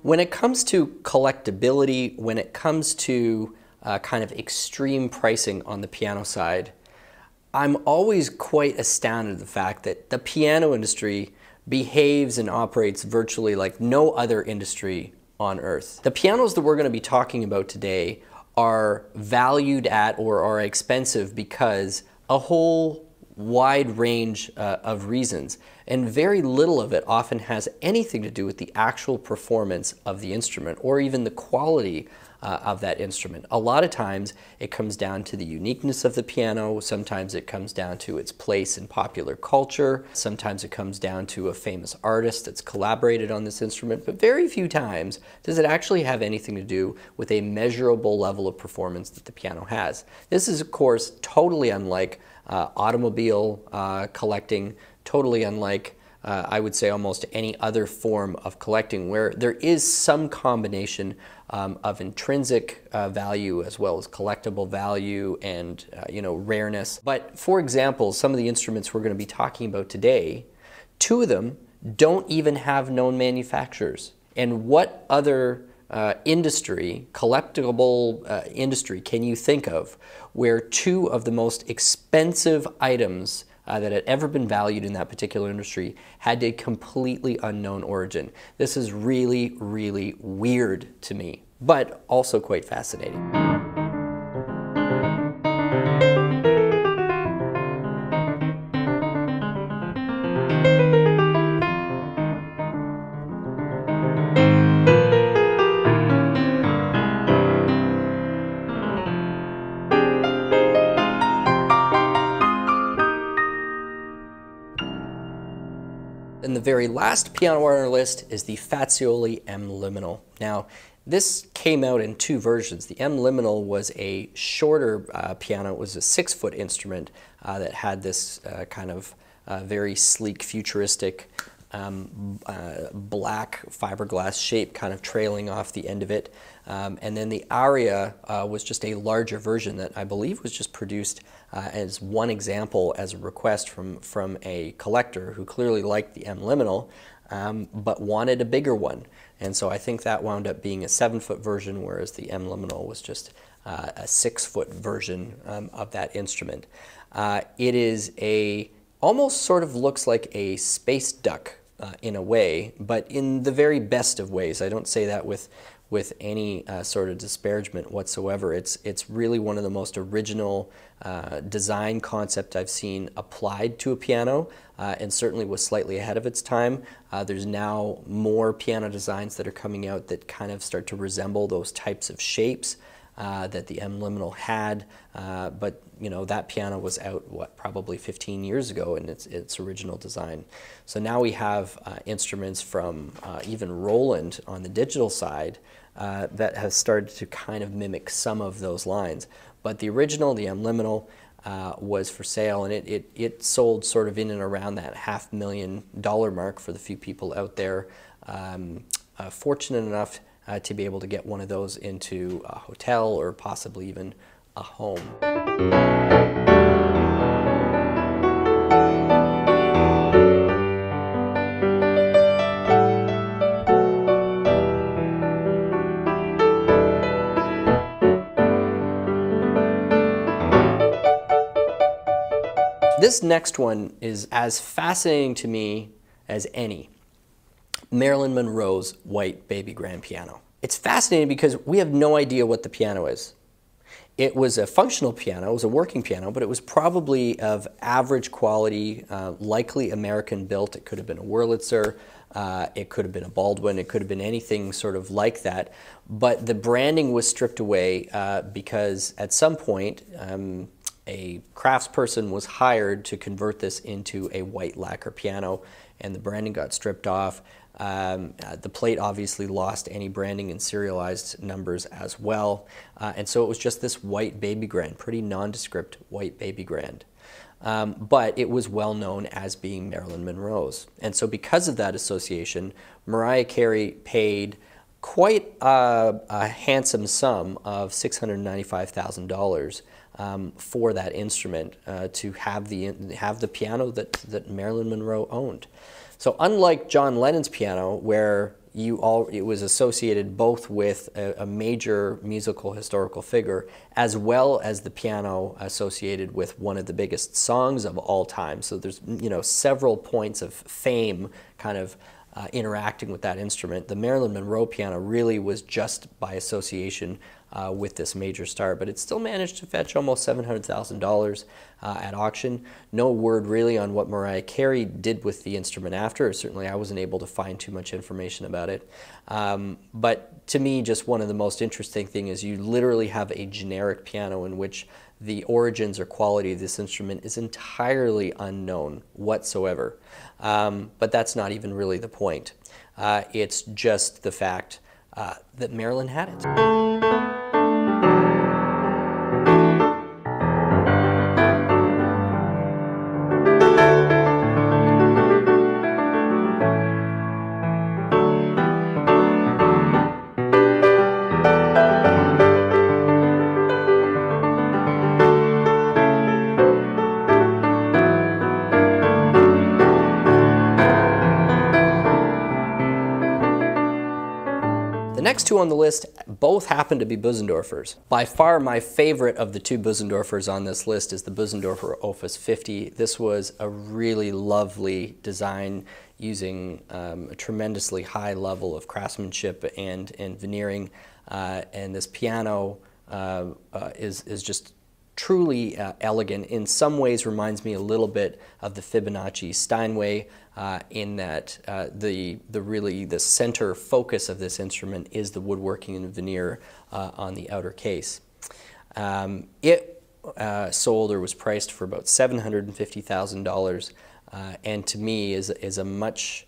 When it comes to collectability, when it comes to kind of extreme pricing on the piano side, I'm always quite astounded at the fact that the piano industry behaves and operates virtually like no other industry on earth. The pianos that we're going to be talking about today are valued at or are expensive because a whole wide range of reasons, and very little of it often has anything to do with the actual performance of the instrument or even the quality of that instrument. A lot of times it comes down to the uniqueness of the piano, sometimes it comes down to its place in popular culture, sometimes it comes down to a famous artist that's collaborated on this instrument, but very few times does it actually have anything to do with a measurable level of performance that the piano has. This is, of course, totally unlike automobile collecting, totally unlike I would say almost any other form of collecting, where there is some combination of intrinsic value as well as collectible value and rareness. But for example, some of the instruments we're going to be talking about today, two of them don't even have known manufacturers. And what other collectible industry can you think of where two of the most expensive items that had ever been valued in that particular industry had a completely unknown origin? This is really, really weird to me, but also quite fascinating. And the very last piano on our list is the Fazioli M Liminal. Now, this came out in two versions. The M Liminal was a shorter piano. It was a 6-foot instrument that had this kind of very sleek, futuristic, black fiberglass shape kind of trailing off the end of it. And then the Aria was just a larger version that I believe was just produced as one example as a request from a collector who clearly liked the M Liminal but wanted a bigger one. And so I think that wound up being a 7-foot version, whereas the M Liminal was just a 6-foot version of that instrument. It is almost sort of looks like a space duck in a way, but in the very best of ways. I don't say that with any sort of disparagement whatsoever. It's really one of the most original design concept I've seen applied to a piano, and certainly was slightly ahead of its time. There's now more piano designs that are coming out that kind of start to resemble those types of shapes that the M Liminal had, but that piano was out, probably 15 years ago in its original design. So now we have instruments from even Roland on the digital side that have started to kind of mimic some of those lines. But the original, the M Liminal, was for sale, and it sold sort of in and around that $500,000 mark for the few people out there fortunate enough to be able to get one of those into a hotel or possibly even a home. This next one is as fascinating to me as any. Marilyn Monroe's white baby grand piano. It's fascinating because we have no idea what the piano is. It was a functional piano, it was a working piano, but it was probably of average quality, likely American built. It could have been a Wurlitzer, it could have been a Baldwin, it could have been anything sort of like that. But the branding was stripped away because at some point a craftsperson was hired to convert this into a white lacquer piano, and the branding got stripped off. The plate obviously lost any branding and serialized numbers as well, and so it was just this white baby grand, pretty nondescript white baby grand. But it was well known as being Marilyn Monroe's, and so because of that association, Mariah Carey paid quite a handsome sum of $695,000 for that instrument to have the piano that Marilyn Monroe owned. So unlike John Lennon's piano, where it was associated both with a major musical historical figure, as well as the piano associated with one of the biggest songs of all time. So there's, you know, several points of fame kind of interacting with that instrument. The Marilyn Monroe piano really was just by association with this major star, but it still managed to fetch almost $700,000 at auction. No word really on what Mariah Carey did with the instrument after. Certainly I wasn't able to find too much information about it. But to me, just one of the most interesting things is you literally have a generic piano in which the origins or quality of this instrument is entirely unknown whatsoever. But that's not even really the point. It's just the fact that Marilyn had it. The next two on the list both happen to be Bösendorfers. By far my favorite of the two Bösendorfers on this list is the Bösendorfer Opus 50. This was a really lovely design using a tremendously high level of craftsmanship and veneering, and this piano is just truly elegant. In some ways reminds me a little bit of the Fibonacci Steinway, in that the center focus of this instrument is the woodworking and veneer on the outer case. It sold or was priced for about $750,000, and to me is a much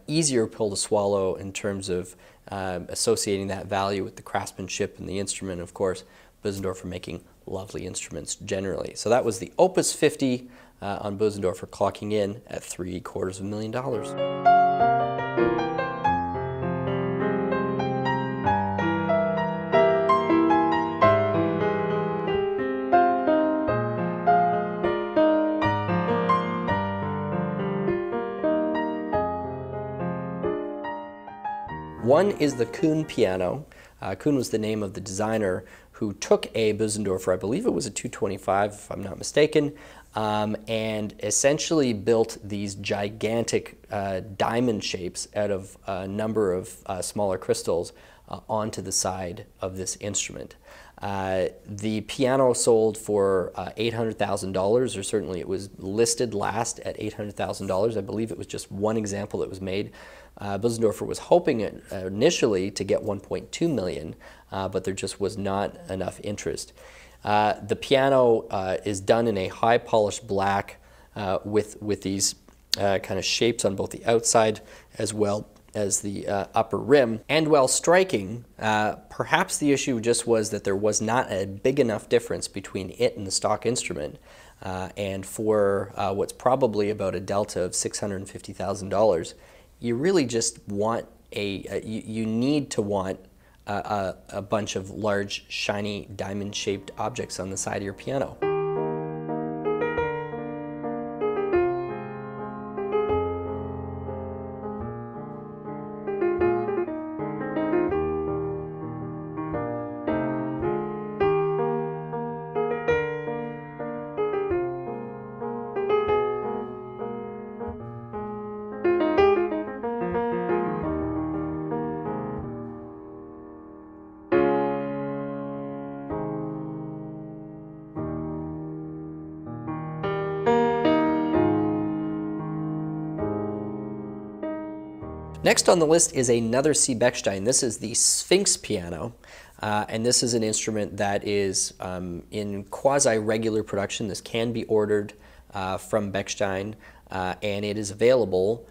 easier pill to swallow in terms of associating that value with the craftsmanship and the instrument. Of course, Bösendorfer making lovely instruments generally. So that was the Opus 50 on Bösendorfer, clocking in at $750,000. One is the Kuhn piano. Kuhn was the name of the designer who took a Bösendorfer, I believe it was a 225 if I'm not mistaken, and essentially built these gigantic diamond shapes out of a number of smaller crystals onto the side of this instrument. The piano sold for $800,000, or certainly it was listed last at $800,000. I believe it was just one example that was made. Bösendorfer was hoping initially to get $1.2 million, but there just was not enough interest. The piano is done in a high polished black with these kind of shapes on both the outside as well as the upper rim. And while striking, perhaps the issue just was that there was not a big enough difference between it and the stock instrument. And for what's probably about a delta of $650,000, you really just want you need to want a bunch of large, shiny, diamond-shaped objects on the side of your piano. Next on the list is another C. Bechstein. This is the Sphinx piano, and this is an instrument that is in quasi-regular production. This can be ordered from Bechstein, and it is available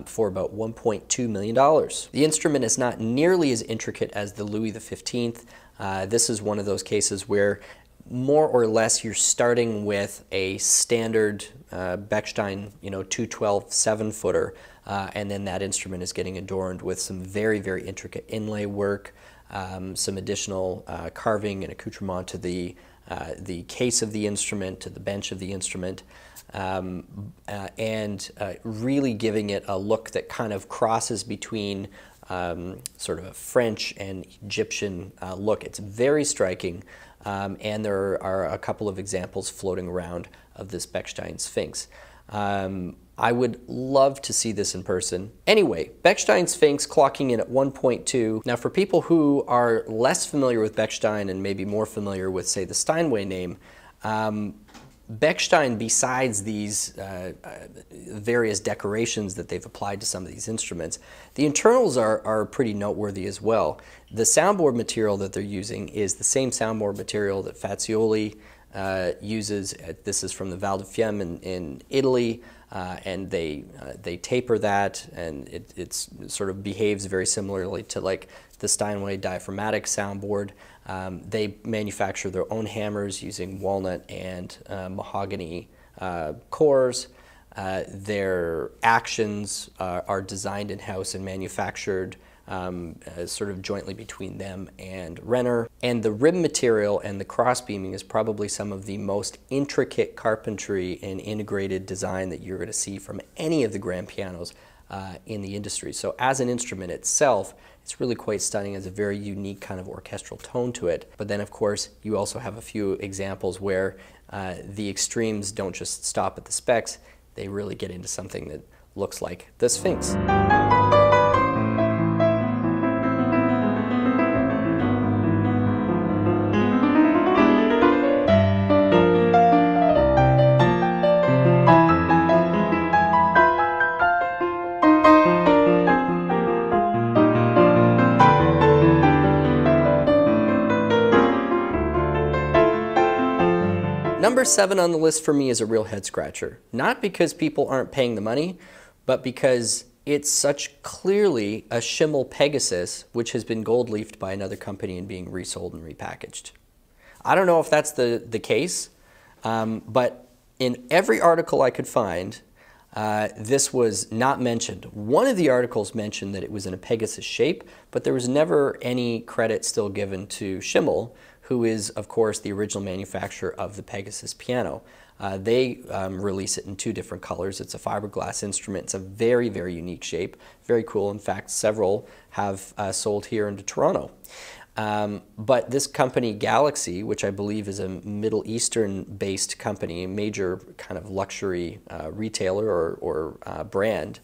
for about $1.2 million. The instrument is not nearly as intricate as the Louis XV. This is one of those cases where more or less you're starting with a standard Bechstein, 212 7-footer, and then that instrument is getting adorned with some very, very intricate inlay work, some additional carving and accoutrement to the case of the instrument, to the bench of the instrument, and really giving it a look that kind of crosses between sort of a French and Egyptian look. It's very striking, and there are a couple of examples floating around of this Bechstein Sphinx. I would love to see this in person. Anyway, Bechstein Sphinx clocking in at 1.2. Now for people who are less familiar with Bechstein and maybe more familiar with, say, the Steinway name, Bechstein, besides these various decorations that they've applied to some of these instruments, the internals are pretty noteworthy as well. The soundboard material that they're using is the same soundboard material that Fazioli uses. This is from the Val di Fiemme in Italy, and they taper that, and it sort of behaves very similarly to like the Steinway diaphragmatic soundboard. They manufacture their own hammers using walnut and mahogany cores. Their actions are designed in-house and manufactured sort of jointly between them and Renner. And the rim material and the crossbeaming is probably some of the most intricate carpentry and integrated design that you're going to see from any of the grand pianos in the industry. So as an instrument itself, it's really quite stunning. It has a very unique kind of orchestral tone to it. But then, of course, you also have a few examples where the extremes don't just stop at the specs. They really get into something that looks like the Sphinx. Number 7 on the list for me is a real head scratcher. Not because people aren't paying the money, but because it's such clearly a Schimmel Pegasus, which has been gold leafed by another company and being resold and repackaged. I don't know if that's the case, but in every article I could find, this was not mentioned. One of the articles mentioned that it was in a Pegasus shape, but there was never any credit still given to Schimmel, who is, of course, the original manufacturer of the Pegasus piano. They release it in 2 different colors. It's a fiberglass instrument. It's a very, very unique shape. Very cool. In fact, several have sold here into Toronto. But this company, Galaxy, which I believe is a Middle Eastern-based company, a major kind of luxury retailer or brand,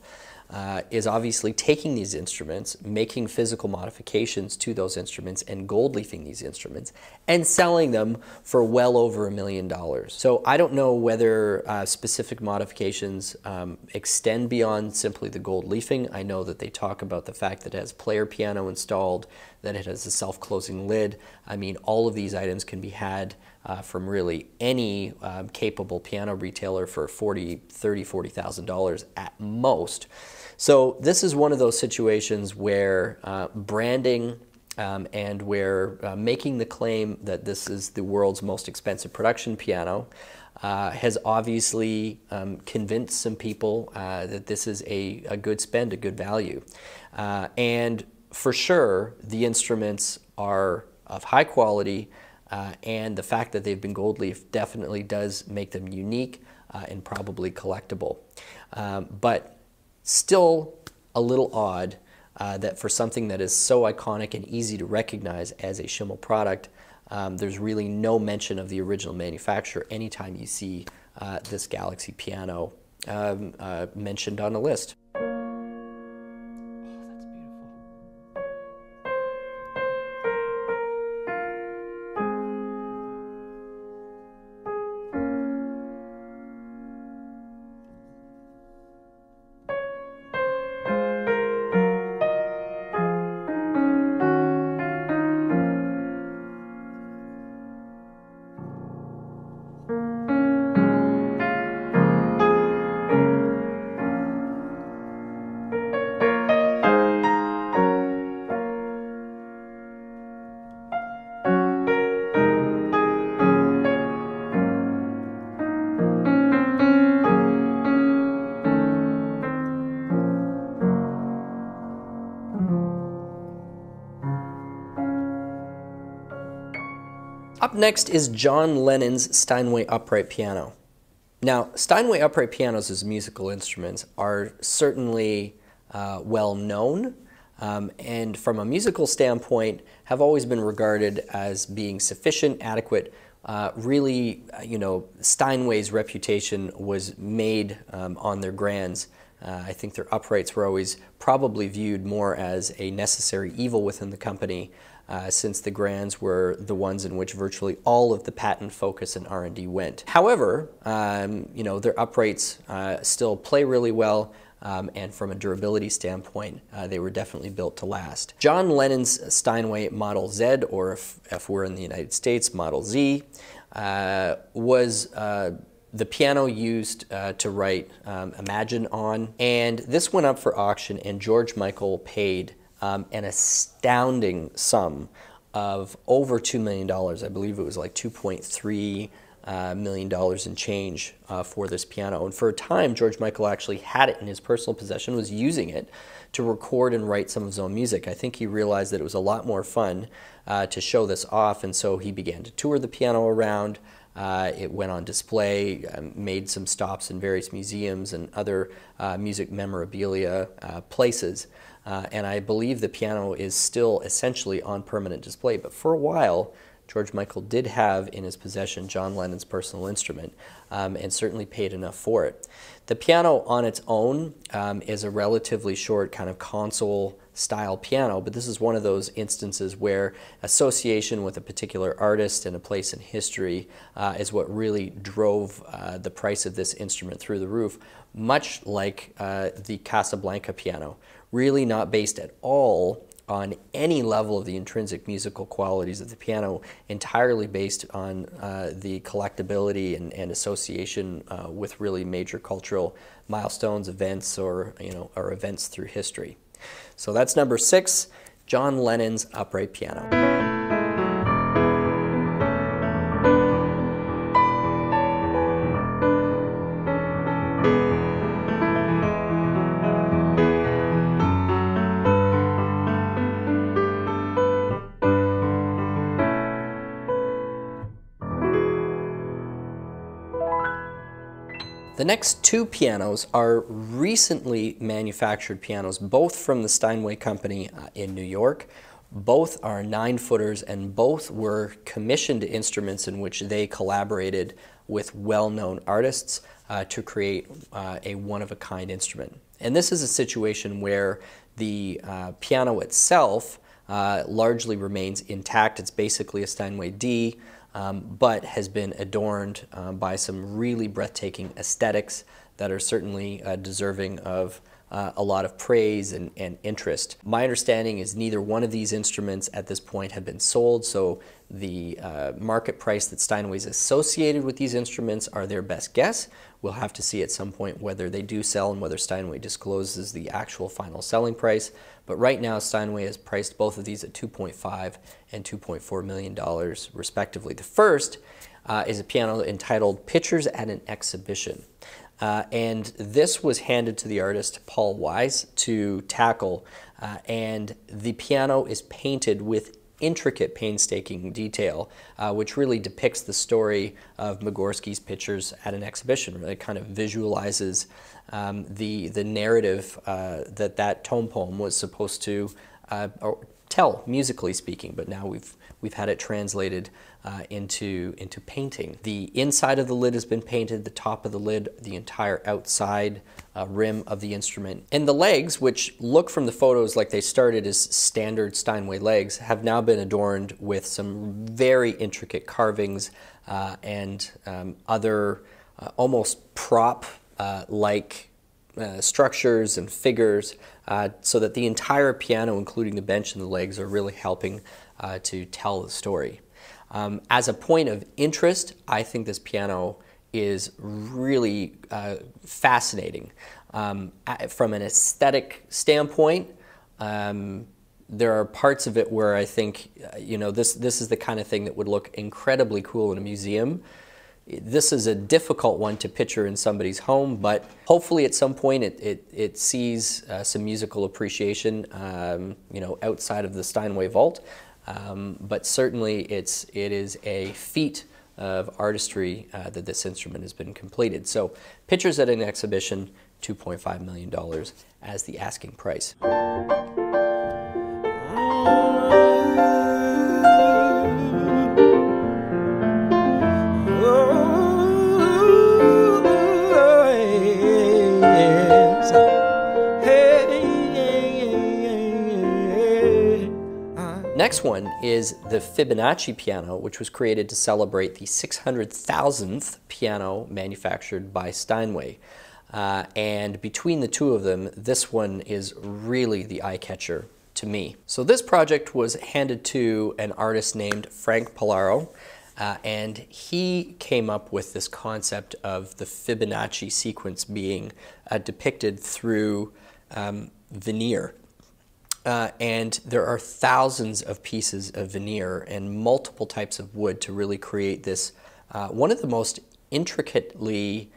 is obviously taking these instruments, making physical modifications to those instruments, and gold leafing these instruments, and selling them for well over $1 million. So I don't know whether specific modifications extend beyond simply the gold leafing. I know that they talk about the fact that it has player piano installed, that it has a self-closing lid. I mean, all of these items can be had from really any capable piano retailer for $30,000, $40,000 at most. So this is one of those situations where branding and where making the claim that this is the world's most expensive production piano has obviously convinced some people that this is a good spend, a good value. And for sure, the instruments are of high quality, and the fact that they've been gold leaf definitely does make them unique and probably collectible. But still a little odd that for something that is so iconic and easy to recognize as a Schimmel product, there's really no mention of the original manufacturer anytime you see this Galaxy piano mentioned on a list. Up next is John Lennon's Steinway upright piano. Now, Steinway upright pianos as musical instruments are certainly well known, and from a musical standpoint have always been regarded as being sufficient, adequate. Really, Steinway's reputation was made on their grands. I think their uprights were always probably viewed more as a necessary evil within the company, since the grands were the ones in which virtually all of the patent focus and R&D went. However, their uprights still play really well, and from a durability standpoint, they were definitely built to last. John Lennon's Steinway Model Z, or if we're in the United States, Model Z, was the piano used to write Imagine on, and this went up for auction, and George Michael paid an astounding sum of over $2 million. I believe it was like $2.3 million in change for this piano. And for a time, George Michael actually had it in his personal possession, was using it to record and write some of his own music. I think he realized that it was a lot more fun to show this off, and so he began to tour the piano around. It went on display, made some stops in various museums and other music memorabilia places. And I believe the piano is still essentially on permanent display. But for a while, George Michael did have in his possession John Lennon's personal instrument, and certainly paid enough for it. The piano on its own is a relatively short kind of console style piano, but this is one of those instances where association with a particular artist and a place in history is what really drove the price of this instrument through the roof, much like the Casablanca piano. Really not based at all on any level of the intrinsic musical qualities of the piano, entirely based on the collectability and association with really major cultural milestones, events, or events through history. So that's number 6, John Lennon's upright piano. The next 2 pianos are recently manufactured pianos, both from the Steinway Company in New York. Both are 9-footers, and both were commissioned instruments in which they collaborated with well-known artists to create a one-of-a-kind instrument. And this is a situation where the piano itself largely remains intact. It's basically a Steinway D, but has been adorned by some really breathtaking aesthetics that are certainly deserving of a lot of praise and interest. My understanding is neither one of these instruments at this point have been sold, so the market price that Steinway's associated with these instruments are their best guess. We'll have to see at some point whether they do sell and whether Steinway discloses the actual final selling price. But right now, Steinway has priced both of these at $2.5 and $2.4 million respectively. The first is a piano entitled Pictures at an Exhibition. And this was handed to the artist Paul Wise to tackle, and the piano is painted with intricate, painstaking detail, which really depicts the story of Migorsky's Pictures at an Exhibition. It kind of visualizes the narrative that tone poem was supposed to tell, musically speaking, but now we've had it translated into painting. The inside of the lid has been painted, the top of the lid, the entire outside rim of the instrument. And the legs, which look from the photos like they started as standard Steinway legs, have now been adorned with some very intricate carvings and other almost prop-like structures and figures, so that the entire piano, including the bench and the legs, are really helping to tell the story. As a point of interest, I think this piano is really fascinating. From an aesthetic standpoint, there are parts of it where I think, this is the kind of thing that would look incredibly cool in a museum. This is a difficult one to picture in somebody's home, but hopefully at some point it sees some musical appreciation, outside of the Steinway vault. But certainly it is a feat of artistry that this instrument has been completed. So Pictures at an Exhibition, $2.5 million as the asking price. Next one is the Fibonacci piano, which was created to celebrate the 600,000th piano manufactured by Steinway. And between the two of them, this one is really the eye-catcher to me. So this project was handed to an artist named Frank Pallaro, and he came up with this concept of the Fibonacci sequence being depicted through veneer. And there are thousands of pieces of veneer and multiple types of wood to really create this, one of the most intricately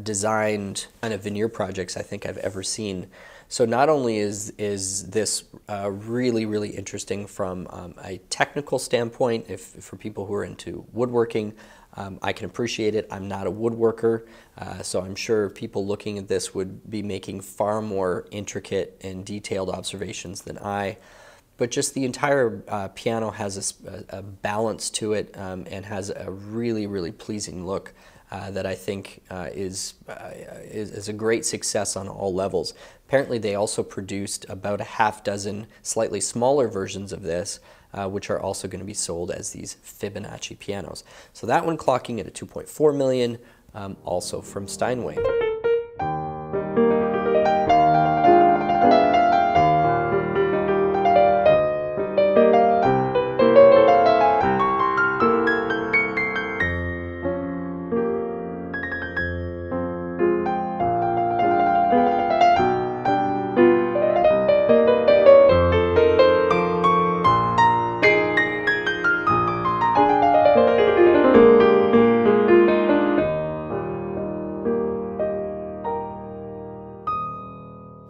designed kind of veneer projects I think I've ever seen. So not only is this really, really interesting from a technical standpoint, for people who are into woodworking, I can appreciate it. I'm not a woodworker, so I'm sure people looking at this would be making far more intricate and detailed observations than I. But just the entire piano has a balance to it and has a really, really pleasing look that I think is a great success on all levels. Apparently they also produced about a half dozen slightly smaller versions of this, which are also going to be sold as these Fibonacci pianos. So that one clocking at a 2.4 million, also from Steinway.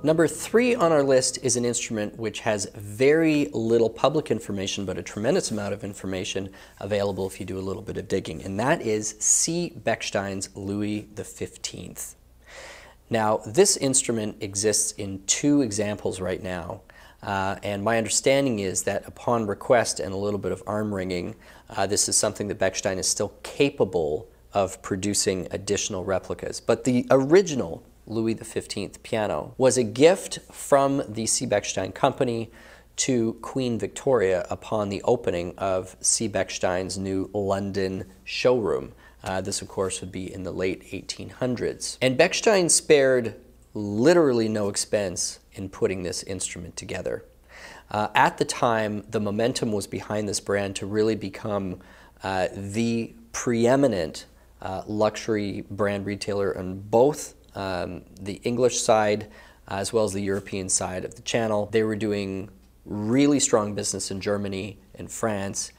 Number 3 on our list is an instrument which has very little public information, but a tremendous amount of information available if you do a little bit of digging, and that is C. Bechstein's Louis XV. Now, this instrument exists in 2 examples right now, and my understanding is that upon request and a little bit of arm wringing, this is something that Bechstein is still capable of producing additional replicas. But the original Louis XV piano was a gift from the C. Bechstein Company to Queen Victoria upon the opening of C. Bechstein's new London showroom. This, of course, would be in the late 1800s. And Bechstein spared literally no expense in putting this instrument together. At the time, the momentum was behind this brand to really become the preeminent luxury brand retailer on both the English side as well as the European side of the channel. They were doing really strong business in Germany, in France,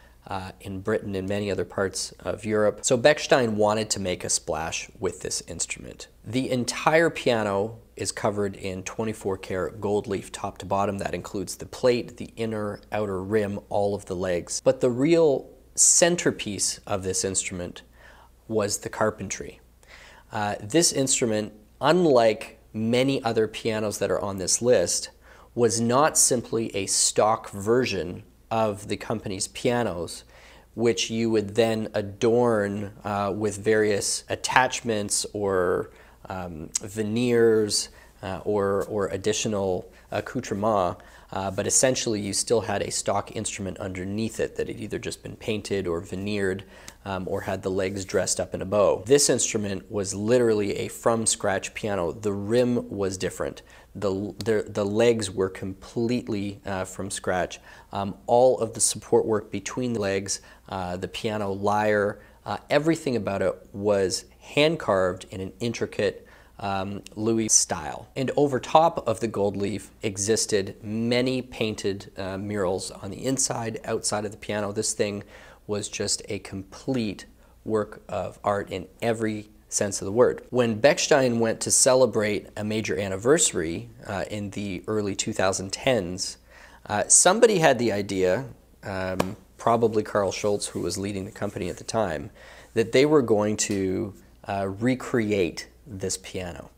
in Britain, and many other parts of Europe. So Bechstein wanted to make a splash with this instrument. The entire piano is covered in 24-karat gold leaf top to bottom. That includes the plate, the inner, outer rim, all of the legs. But the real centerpiece of this instrument was the carpentry. This instrument, unlike many other pianos that are on this list, was not simply a stock version of the company's pianos, which you would then adorn with various attachments or veneers or additional accoutrements, but essentially you still had a stock instrument underneath it that had either just been painted or veneered or had the legs dressed up in a bow. This instrument was literally a from-scratch piano. The rim was different. The legs were completely from scratch. All of the support work between the legs, the piano lyre, everything about it was hand-carved in an intricate Louis style. And over top of the gold leaf existed many painted murals on the inside, outside of the piano. This thing was just a complete work of art in every sense of the word. When Bechstein went to celebrate a major anniversary in the early 2010s, somebody had the idea, probably Carl Schultz, who was leading the company at the time, that they were going to recreate this piano.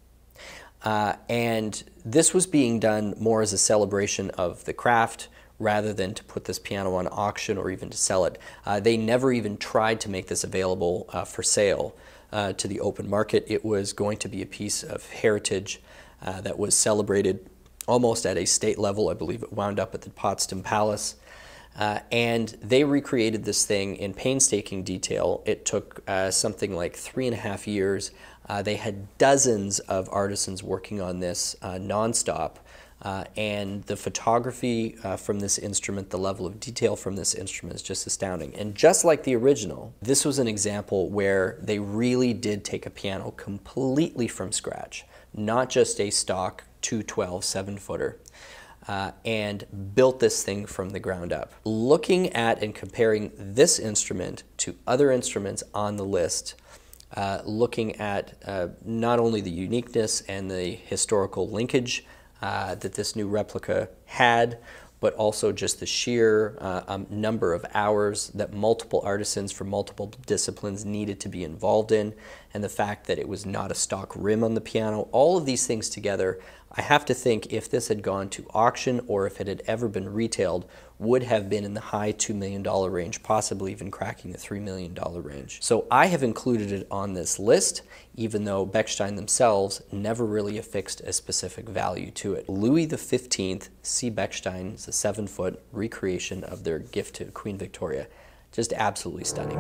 And this was being done more as a celebration of the craft rather than to put this piano on auction or even to sell it. They never even tried to make this available for sale to the open market. It was going to be a piece of heritage that was celebrated almost at a state level. I believe it wound up at the Potsdam Palace. And they recreated this thing in painstaking detail. It took something like 3.5 years. They had dozens of artisans working on this nonstop. And the photography from this instrument, the level of detail from this instrument is just astounding. And just like the original, this was an example where they really did take a piano completely from scratch, not just a stock 212 7-footer. And built this thing from the ground up. Looking at and comparing this instrument to other instruments on the list, looking at not only the uniqueness and the historical linkage that this new replica had, but also just the sheer number of hours that multiple artisans from multiple disciplines needed to be involved in, and the fact that it was not a stock rim on the piano. All of these things together, I have to think if this had gone to auction or if it had ever been retailed, would have been in the high $2 million range, possibly even cracking the $3 million range. So I have included it on this list, even though Bechstein themselves never really affixed a specific value to it. Louis XV C. Bechstein is a 7-foot recreation of their gift to Queen Victoria. Just absolutely stunning.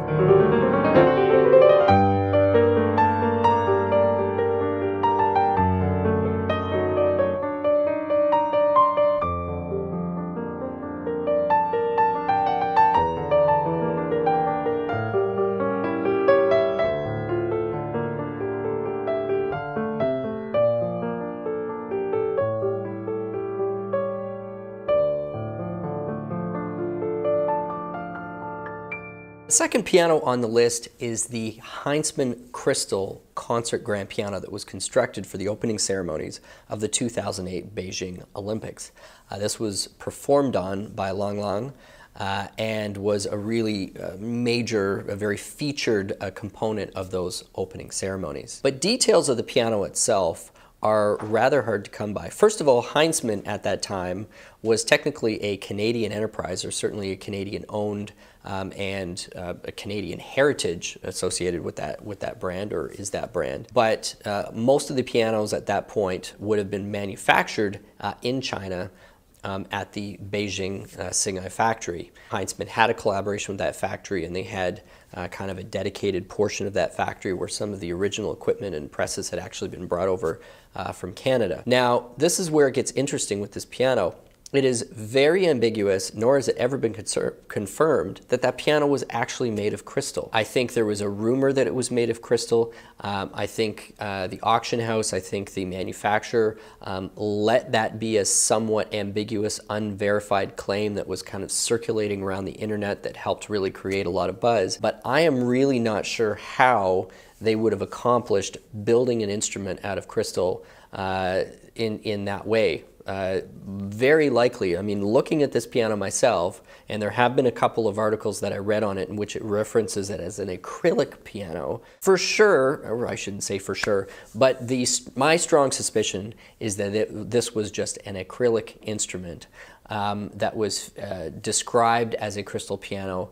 The second piano on the list is the Heinzmann Crystal concert grand piano that was constructed for the opening ceremonies of the 2008 Beijing Olympics. This was performed on by Lang Lang and was a really major, a very featured component of those opening ceremonies. But details of the piano itself are rather hard to come by. First of all, Heinzmann at that time was technically a Canadian enterprise, or certainly a Canadian-owned and a Canadian heritage associated with that brand, or is that brand. But most of the pianos at that point would have been manufactured in China at the Beijing Singhai factory. Heinzmann had a collaboration with that factory, and they had kind of a dedicated portion of that factory where some of the original equipment and presses had actually been brought over from Canada. Now, this is where it gets interesting with this piano. It is very ambiguous, nor has it ever been confirmed that that piano was actually made of crystal. I think there was a rumor that it was made of crystal. I think the auction house, I think the manufacturer let that be a somewhat ambiguous, unverified claim that was kind of circulating around the internet that helped really create a lot of buzz. But I am really not sure how they would have accomplished building an instrument out of crystal in that way. Very likely, I mean, looking at this piano myself, and there have been a couple of articles that I read on it in which it references it as an acrylic piano. For sure, or I shouldn't say for sure, but my strong suspicion is that this was just an acrylic instrument that was described as a crystal piano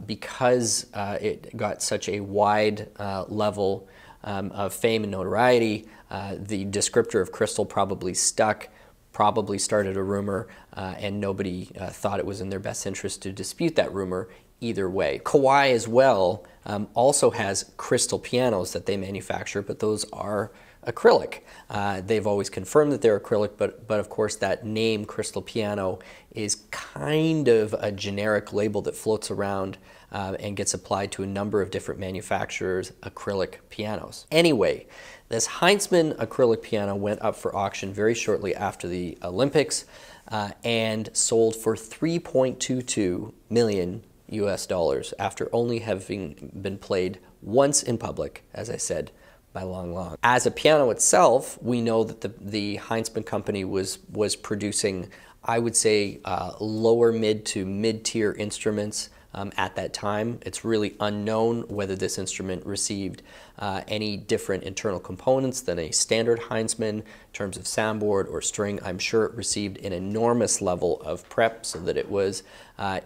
because it got such a wide level of fame and notoriety. The descriptor of crystal probably stuck, probably started a rumor, and nobody thought it was in their best interest to dispute that rumor either way. Kawai as well also has crystal pianos that they manufacture, but those are acrylic. They've always confirmed that they're acrylic, but of course that name crystal piano is kind of a generic label that floats around and gets applied to a number of different manufacturers' acrylic pianos. Anyway, this Heinzmann acrylic piano went up for auction very shortly after the Olympics and sold for $3.22 million US after only having been played once in public, as I said, by Lang Lang. As a piano itself, we know that the Heinzmann company was producing, I would say, lower mid to mid-tier instruments at that time. It's really unknown whether this instrument received any different internal components than a standard Heinzmann in terms of soundboard or string. I'm sure it received an enormous level of prep so that it was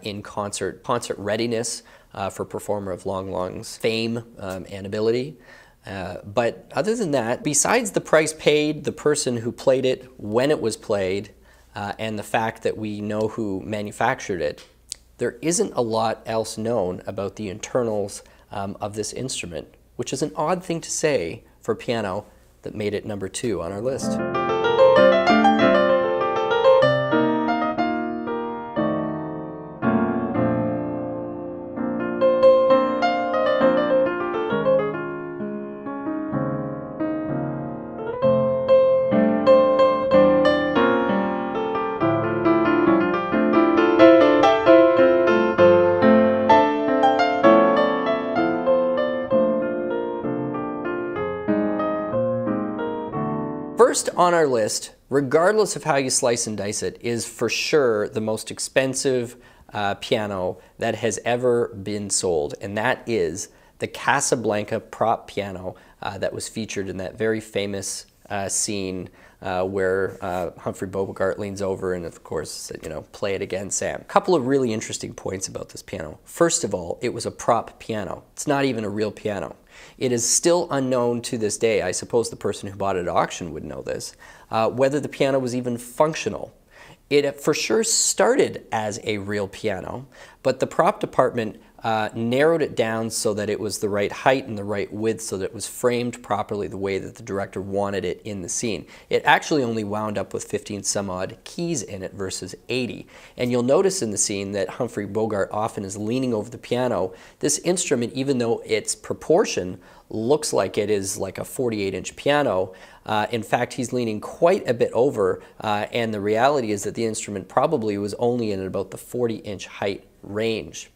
in concert readiness for performer of Long Long's fame and ability. But other than that, besides the price paid, the person who played it, when it was played, and the fact that we know who manufactured it, there isn't a lot else known about the internals of this instrument, which is an odd thing to say for a piano that made it number 2 on our list. First on our list, regardless of how you slice and dice it, is for sure the most expensive piano that has ever been sold, and that is the Casablanca prop piano that was featured in that very famous scene where Humphrey Bogart leans over and, of course, said, you know, play it again, Sam. A couple of really interesting points about this piano. First of all, it was a prop piano. It's not even a real piano. It is still unknown to this day, I suppose the person who bought it at auction would know this, whether the piano was even functional. It for sure started as a real piano, but the prop department narrowed it down so that it was the right height and the right width so that it was framed properly the way that the director wanted it in the scene. It actually only wound up with 15 some odd keys in it versus 80. And you'll notice in the scene that Humphrey Bogart often is leaning over the piano. This instrument, even though its proportion looks like it is like a 48-inch piano, in fact, he's leaning quite a bit over, and the reality is that the instrument probably was only in about the 40-inch height range.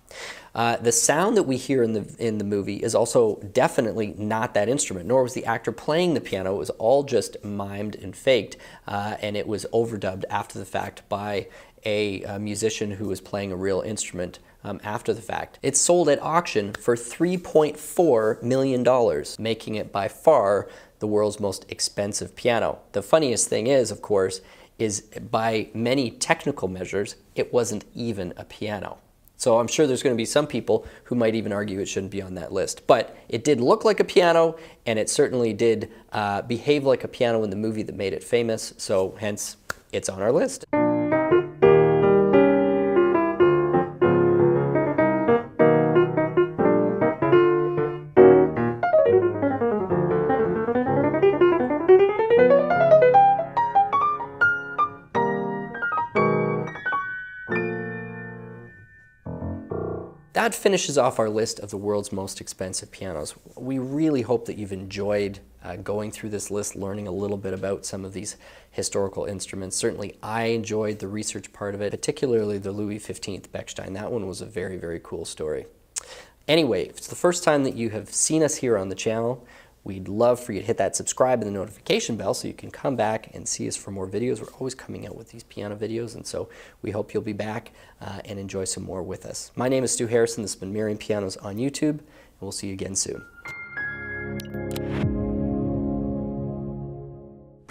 The sound that we hear in the movie is also definitely not that instrument, nor was the actor playing the piano. It was all just mimed and faked, and it was overdubbed after the fact by a musician who was playing a real instrument after the fact. It's sold at auction for $3.4 million, making it by far the world's most expensive piano. The funniest thing is, of course, is by many technical measures, it wasn't even a piano. So I'm sure there's going to be some people who might even argue it shouldn't be on that list. But it did look like a piano, and it certainly did behave like a piano in the movie that made it famous, so hence it's on our list. That finishes off our list of the world's most expensive pianos. We really hope that you've enjoyed going through this list, learning a little bit about some of these historical instruments. Certainly I enjoyed the research part of it, particularly the Louis XV Bechstein. That one was a very, very cool story. Anyway, if it's the first time that you have seen us here on the channel, we'd love for you to hit that subscribe and the notification bell so you can come back and see us for more videos. We're always coming out with these piano videos, and so we hope you'll be back and enjoy some more with us. My name is Stu Harrison. This has been Miriam Pianos on YouTube, and we'll see you again soon.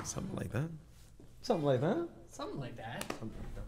Something like that. Something like that. Something like that. Something like that.